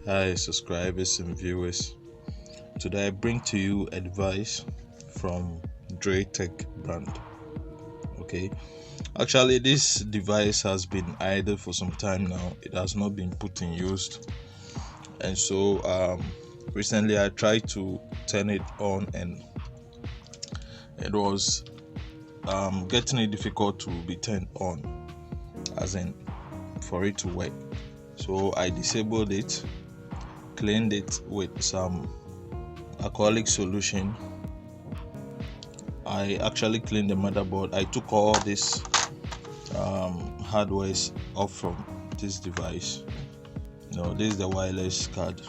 Hi subscribers and viewers. Today I bring to you a device from draytek brand. Okay, actually this device has been idle for some time now. It has not been put in use, and so recently I tried to turn it on and it was getting it difficult to be turned on, as in for it to work. So I disabled it, cleaned it with some alcoholic solution. I actually cleaned the motherboard. I took all this hardware off from this device. This is the wireless card.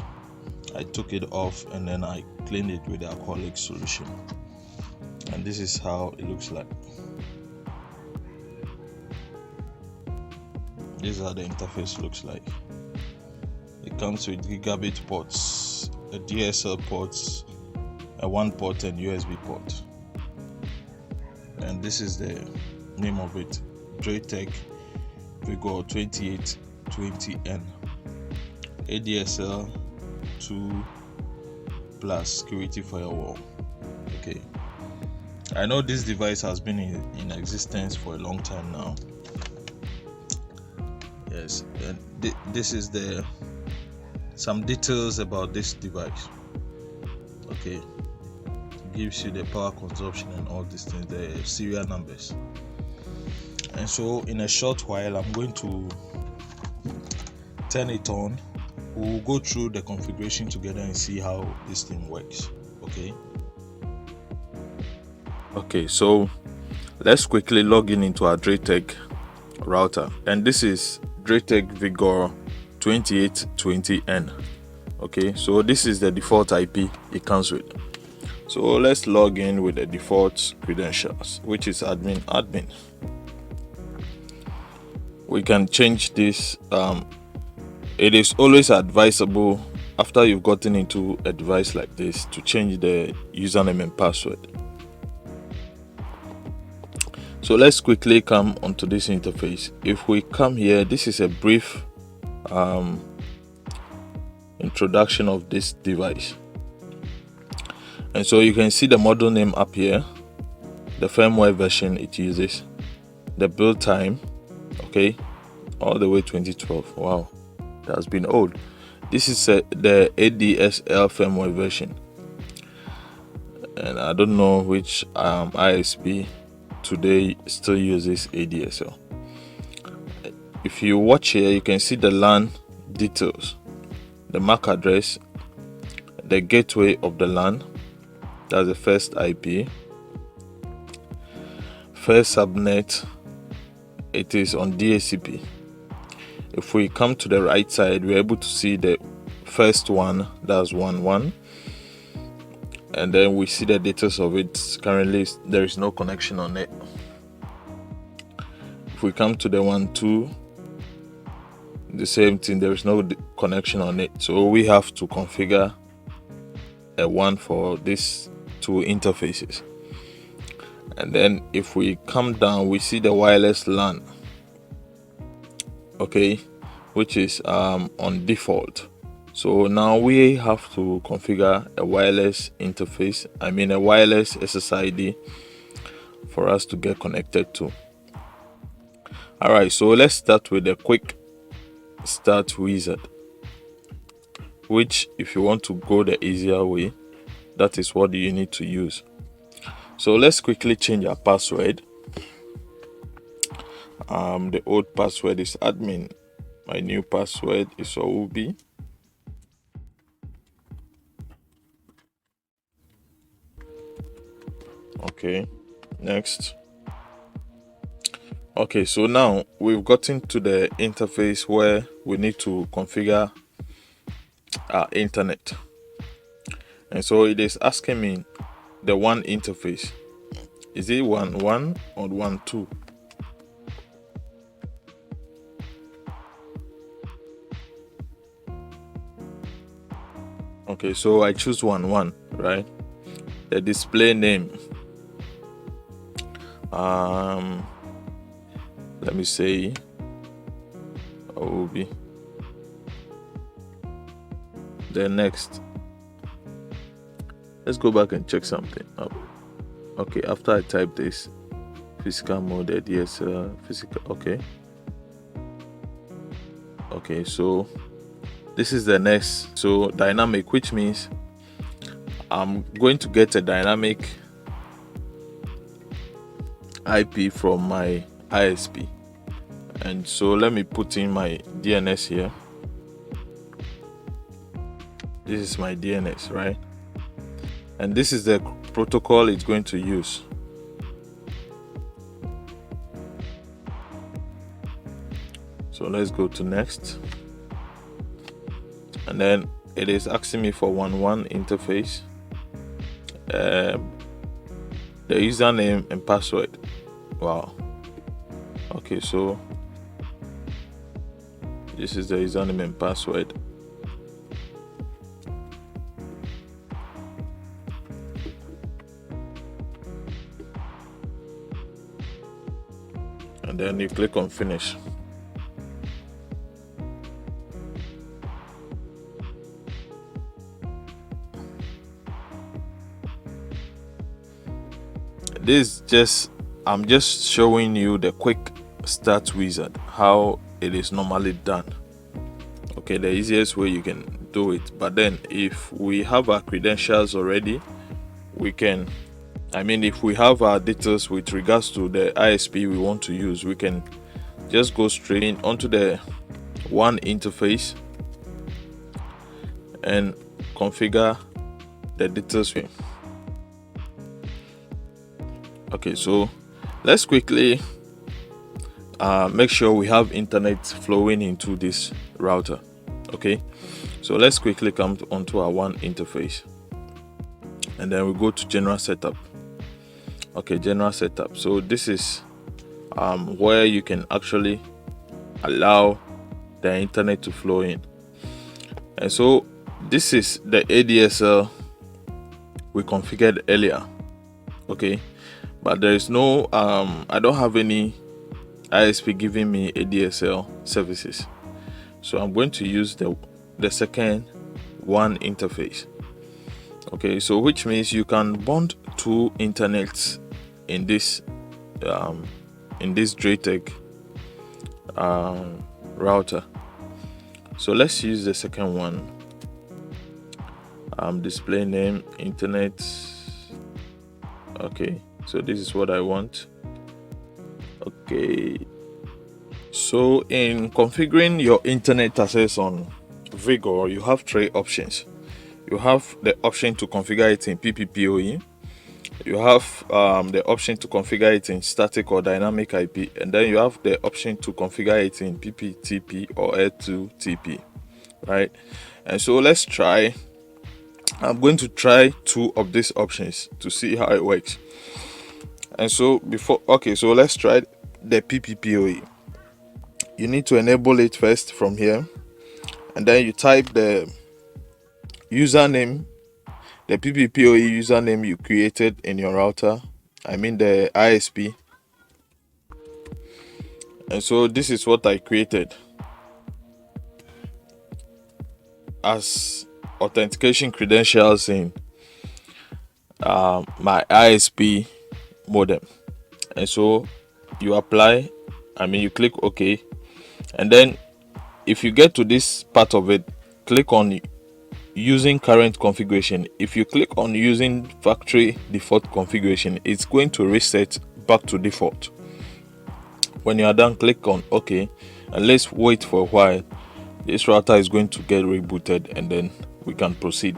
I took it off and then I cleaned it with the alcoholic solution, and this is how it looks like. This is how the interface looks like. It comes with gigabit ports, a DSL port, a 1 port and USB port, and this is the name of it: draytek Vigor2820n, ADSL 2 plus security firewall. Okay, I know this device has been in existence for a long time now. Yes, and this is some details about this device. Okay, it gives you the power consumption and all these things, the serial numbers. And so in a short while I'm going to turn it on. We'll go through the configuration together and see how this thing works. Okay, so let's quickly log into our draytek router, and this is draytek Vigor2820n. Okay, so this is the default IP it comes with. So let's log in with the default credentials, which is admin. We can change this. It is always advisable after you've gotten into a device like this to change the username and password. So let's quickly come onto this interface. If we come here, this is a brief introduction of this device, and so you can see the model name up here, the firmware version it uses, the build time, okay, all the way 2012. Wow, that has been old. This is the ADSL firmware version, and I don't know which ISP today still uses ADSL. If you watch here, you can see the LAN details, the MAC address, the gateway of the LAN, that's the first IP, first subnet, it is on DHCP. If we come to the right side, we're able to see the first one, that's 1.1, and then we see the details of it. Currently there is no connection on it. If we come to the 1.2, the same thing, there is no connection on it, so we have to configure a 1 for these two interfaces. And then if we come down, we see the wireless LAN, okay, which is on default. So now we have to configure a wireless interface, a wireless SSID for us to get connected to. All right, so let's start with a quick start wizard, which, if you want to go the easier way, that is what you need to use. So let's quickly change our password. The old password is admin. My new password is OWUUBII. Okay, next. Okay, so now we've gotten to the interface where we need to configure our internet, and so it is asking me the 1 interface. Is it 1.1 or 1.2? Okay, so I choose 1.1, right? The display name, let me say OWUUBII. then next, let's go back and check something up. Okay, after I type this physical mode, DSL physical, okay, so this is the next, so dynamic, which means I'm going to get a dynamic IP from my ISP. And so let me put in my DNS here. This is my DNS, right? And this is the protocol it's going to use. So let's go to next. And then it is asking me for 1.1 interface, the username and password. Wow. Okay, so this is the username and password. And then you click on finish. I'm just showing you the quick start wizard, how it is normally done. Okay, the easiest way you can do it. But then if we have our credentials already, we can, if we have our details with regards to the ISP we want to use, we can just go straight in onto the one interface and configure the details. Okay, so let's quickly make sure we have internet flowing into this router. Okay, so let's quickly come onto our one interface, and then we go to general setup. Okay, general setup. So this is where you can actually allow the internet to flow in. And so this is the ADSL we configured earlier. Okay, but there is no I don't have any ISP giving me ADSL services, so I'm going to use the second one interface. Okay, so which means you can bond two internets in this draytek router. So let's use the second one. Display name internet. Okay, so this is what I want. Okay, so in configuring your internet access on Vigor, you have three options. You have the option to configure it in PPPoE. You have the option to configure it in static or dynamic IP, and then you have the option to configure it in PPTP or L2TP, right? And so let's try. I'm going to try two of these options to see how it works. And so so let's try the PPPoE. You need to enable it first from here, and then you type the username, the PPPoE username you created in your router, the ISP. And so this is what I created as authentication credentials in my ISP modem. And so you apply, you click OK, and then if you get to this part of it, click on using current configuration. If you click on using factory default configuration, it's going to reset back to default. When you are done, click on OK, and let's wait for a while. This router is going to get rebooted, and then we can proceed.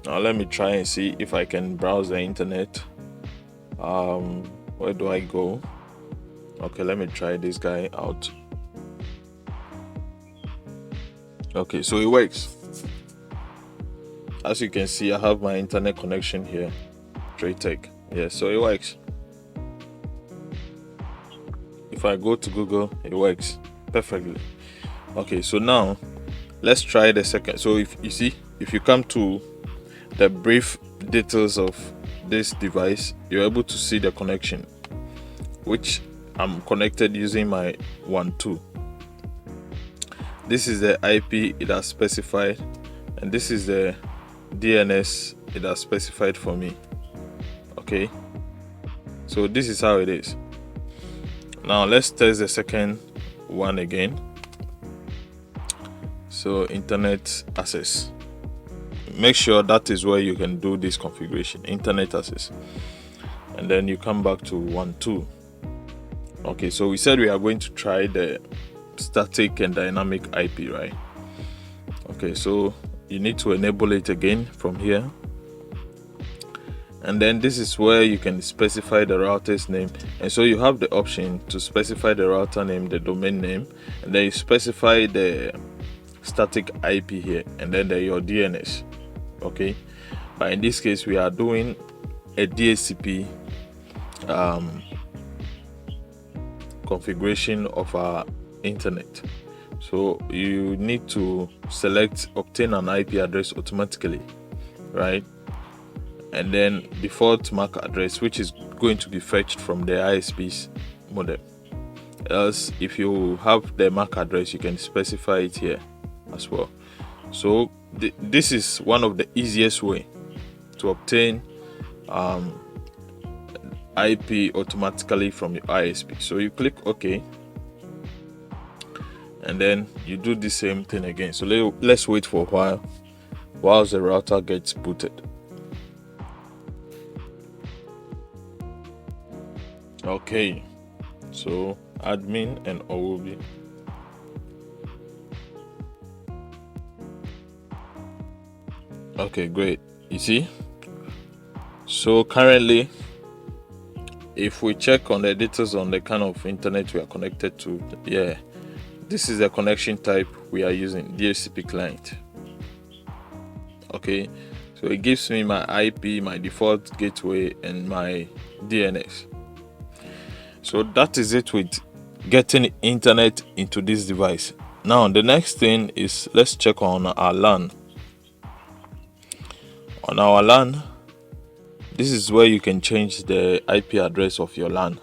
Now let me try and see if I can browse the internet. Where do I go? Okay, let me try this guy out. Okay, so it works. As you can see, I have my internet connection here, draytek. Yeah, so it works. If I go to Google, it works perfectly. Okay, so now let's try the second. So if you come to the brief details of this device, you're able to see the connection, which I'm connected using my 1.2. This is the IP it has specified, and this is the DNS it has specified for me. Okay, so this is how it is. Now let's test the second one again. So internet access, make sure that is where you can do this configuration, internet access, and then you come back to 1.2. Okay, so we said we are going to try the static and dynamic IP, right? Okay, so you need to enable it again from here, and then this is where you can specify the router's name. And so you have the option to specify the router name, the domain name, and then you specify the static IP here, and then your DNS. Okay, but in this case we are doing a DHCP configuration of our internet. So you need to select obtain an IP address automatically, right? And then default MAC address, which is going to be fetched from the ISP's modem. Else, if you have the MAC address, you can specify it here as well. So this is one of the easiest way to obtain IP automatically from your ISP. So you click OK, and then you do the same thing again. So let's wait for a while whilst the router gets booted. Okay, so admin and OWUUBII. Okay, great. You see, so currently if we check on the details on the kind of internet we are connected to, yeah, this is the connection type we are using, DHCP client. Okay, so it gives me my IP, my default gateway, and my DNS. So that is it with getting internet into this device. Now the next thing is, let's check on our LAN. On our LAN, this is where you can change the IP address of your LAN.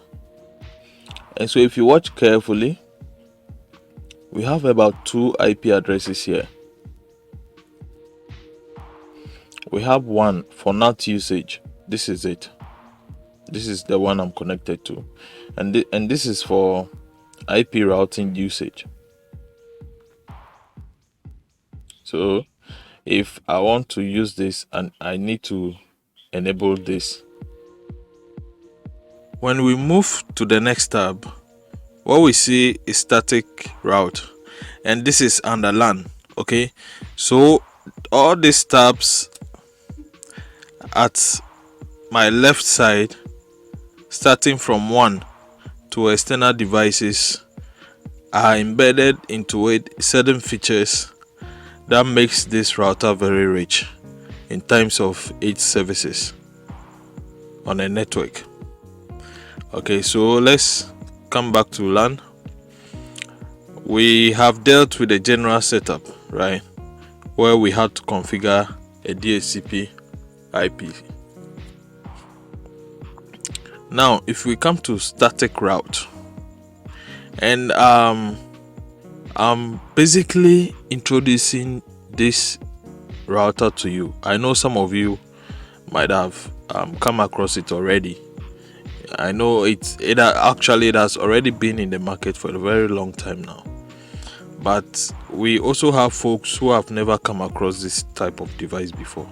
And so if you watch carefully, we have about 2 IP addresses here. We have one for NAT usage. This is it. This is the one I'm connected to, and this is for IP routing usage. So if I want to use this, and I need to enable this. When we move to the next tab, what we see is static route, and this is under LAN. Okay, so all these tabs at my left side, starting from 1 to external devices, are embedded into it certain features that makes this router very rich in terms of its services on a network. Okay, so let's come back to LAN. We have dealt with the general setup, right, where we had to configure a DHCP IP. Now if we come to static route, and I'm basically introducing this router to you. I know some of you might have come across it already. I know it has already been in the market for a very long time now, but we also have folks who have never come across this type of device before.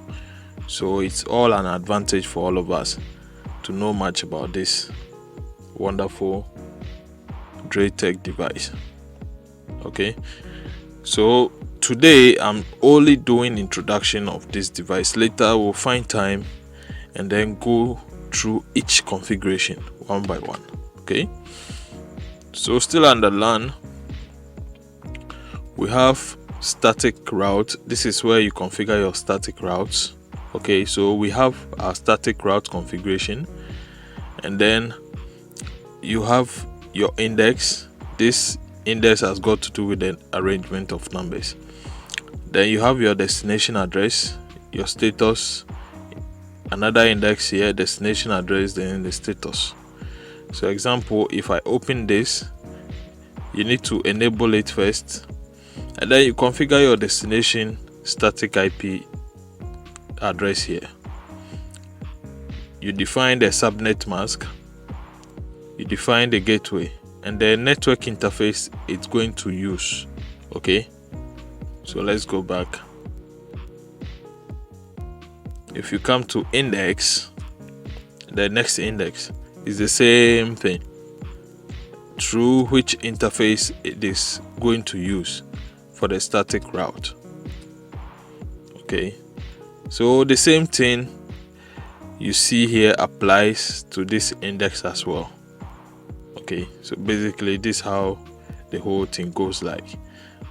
So it's all an advantage for all of us to know much about this wonderful draytek device. Okay, so today I'm only doing introduction of this device. Later we'll find time and then go through each configuration one by one. Okay, so still under LAN, we have static route. This is where you configure your static routes. Okay, so we have our static route configuration, and then you have your index. This index has got to do with the arrangement of numbers. Then you have your destination address, your status, another index here, destination address, then the status. So example, if I open this, you need to enable it first, and then you configure your destination static IP address here. You define the subnet mask, you define the gateway, and the network interface it's going to use. Okay, so let's go back. If you come to index, the next index is the same thing, through which interface it is going to use for the static route. Okay, so the same thing you see here applies to this index as well. Okay, so basically this is how the whole thing goes. Like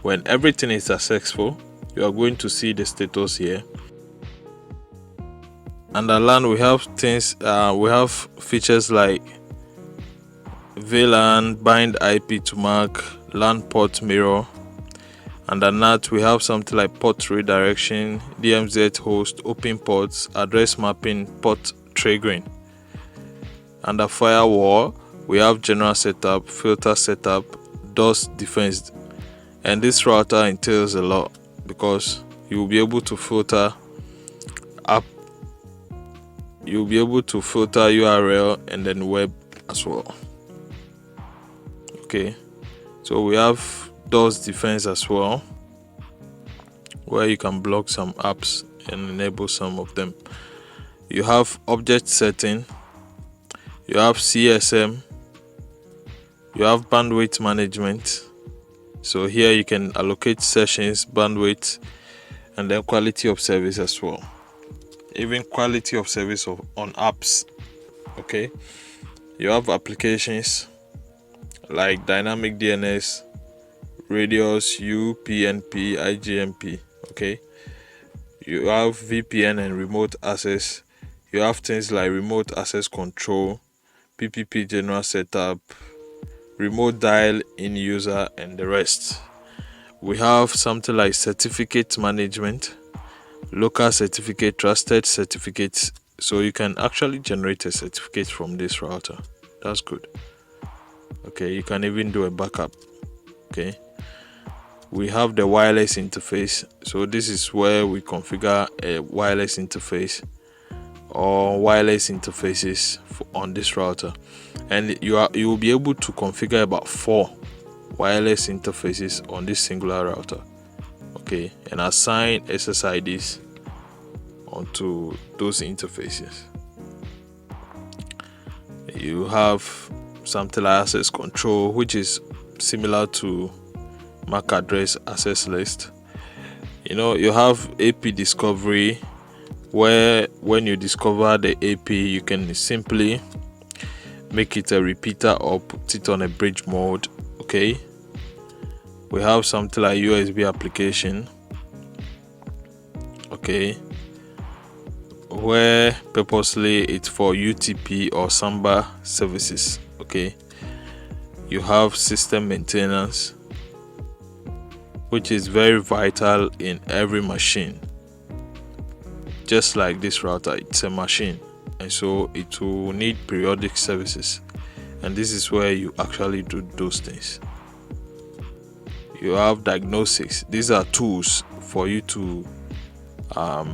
when everything is successful, you are going to see the status here. Under LAN, we have things, we have features like VLAN, bind IP to MAC, LAN port mirror. Under NAT, we have something like port redirection, DMZ host, open ports, address mapping, port triggering. Under firewall, we have general setup, filter setup, DOS defense, and this router entails a lot because you will be able to filter up. You'll be able to filter URL and then web as well. Okay, so we have DOS defense as well, where you can block some apps and enable some of them. You have object setting, you have CSM, you have bandwidth management. So here you can allocate sessions, bandwidth, and then quality of service as well. Even quality of service on apps. Okay, you have applications like dynamic DNS, radius, UPnP, IGMP. Okay, you have VPN and remote access. You have things like remote access control, PPP general setup, remote dial in user, and the rest. We have something like certificate management, local certificate, trusted certificates. So you can actually generate a certificate from this router. That's good. Okay, you can even do a backup. Okay, we have the wireless interface. So this is where we configure a wireless interface or wireless interfaces on this router, and you will be able to configure about 4 wireless interfaces on this singular router. Okay, and assign SSIDs onto those interfaces. You have something like access control, which is similar to MAC address access list. You have AP discovery, where when you discover the AP, you can simply make it a repeater or put it on a bridge mode. Okay, we have something like USB application. Okay, where purposely it's for UTP or Samba services. Okay, you have system maintenance, which is very vital in every machine. Just like this router, it's a machine, and so it will need periodic services, and this is where you actually do those things. You have diagnostics. These are tools for you to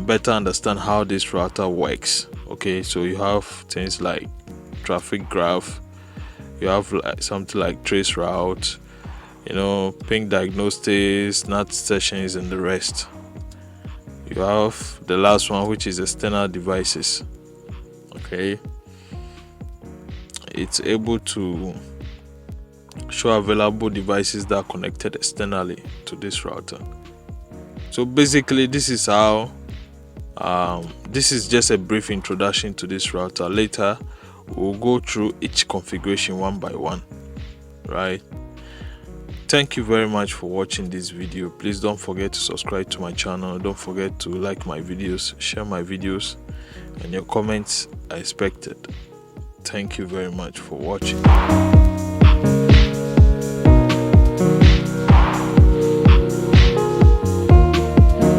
better understand how this router works. Okay, so you have things like traffic graph, you have something like trace route, ping diagnostics, NAT sessions, and the rest. You have the last one, which is external devices. Okay, it's able to show available devices that are connected externally to this router. So basically, this is how this is just a brief introduction to this router. Later we'll go through each configuration one by one, right? Thank you very much for watching this video. Please don't forget to subscribe to my channel. Don't forget to like my videos, share my videos, and your comments are expected. Thank you very much for watching.